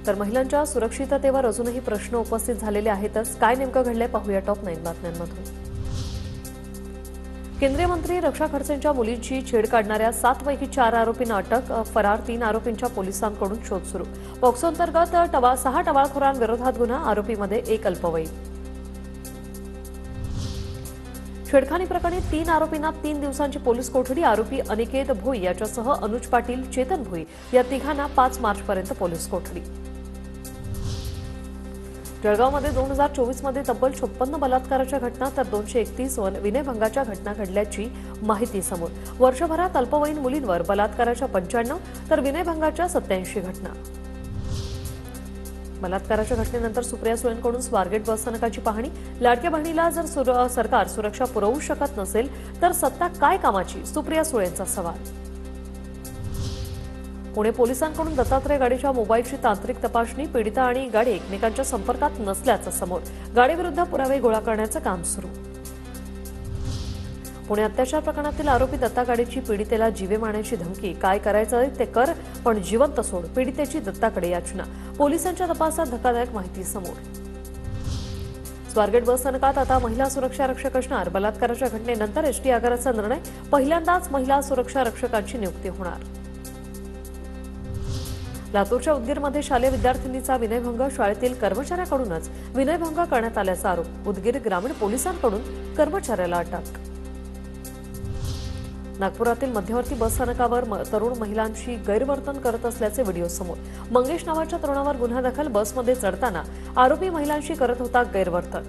तर महिलांच्या सुरक्षिततेवर अजूनही प्रश्न उपस्थित झालेले आहेतच। काय नेमकं घडलंय पाहूया टॉप 9 बातम्यांमधून। केंद्रीय मंत्री रक्षा खडसेंच्या मुलींची छेड काढणाऱ्या 7 पैकी 4 आरोपींना अटक, फरार 3 आरोपींच्या पोलिसांकडून शोध सुरू। पॉक्सो अंतर्गत 6 टवाळखोरांविरोधात गुन्हा, आरोपीमध्ये 1 अल्पवयीन। छेडखानी प्रकरणी 3 आरोपींना 3 दिवसांची पोलीस कोठडी, आरोपी अनिकेत भोई याच्यासह अनुज पाटील, चेतन भोई या तिघांना 5 मार्चपर्यंत पोलीस कोठडी। जळगावमध्ये 2024 मध्ये तब्बल 56 बलात्काराच्या घटना तर 231 विनयभंगाच्या घटना घडल्याची माहिती समोर। वर्षभरात अल्पवयीन मुलींवर बलात्काराच्या 95 तर विनयभंगाच्या 87 घटना। बलात्काराच्या घटनेनंतर सुप्रिया सुळेंकडून स्वारगेट बसस्थानकाची पाहणी, लाडक्या बहिणीला जर सरकार सुरक्षा पुरवू शकत नसेल तर सत्ता काय कामाची, सुप्रिया सुळेंचा सवाल। पुणे पोलिसांकडून दत्तात्रय गाडीच्या मोबाईलची तांत्रिक तपासणी, पीडिता आणि गाडी एकमेकांच्या संपर्कात नसल्याचं समोर, गाडीविरुद्ध पुरावे गोळा करण्याचं काम सुरू। पुणे अत्याचार प्रकरणातील आरोपी दत्ता गाडीची पीडितेला जीवे मारण्याची धमकी, काय करायचं ते कर पण जिवंत सोड, पीडितेची दत्ताकडे याचना, पोलिसांच्या तपासात धक्कादायक माहिती समोर। स्वारगेट बसस्थानकात आता महिला सुरक्षा रक्षक असणार, बलात्काराच्या घटनेनंतर एसटी आगाराचा निर्णय, पहिल्यांदाच महिला सुरक्षा रक्षकांची नियुक्ती होणार। लातूरच्या उदगीरमध्ये शालेय विद्यार्थिनीचा विनयभंग, शाळेतील कर्मचाऱ्याकडूनच विनयभंग करण्यात आल्याचा आरोप, उदगीर ग्रामीण पोलिसांकडून कर्मचाऱ्याला अटक। नागपुरातील मध्यवर्ती बसस्थानकावर तरुण महिलांशी गैरवर्तन करत असल्याचे व्हिडिओ समोर, मंगेश नावाच्या तरुणावर गुन्हा दाखल, बसमध्ये चढताना आरोपी महिलांशी करत होता गैरवर्तन।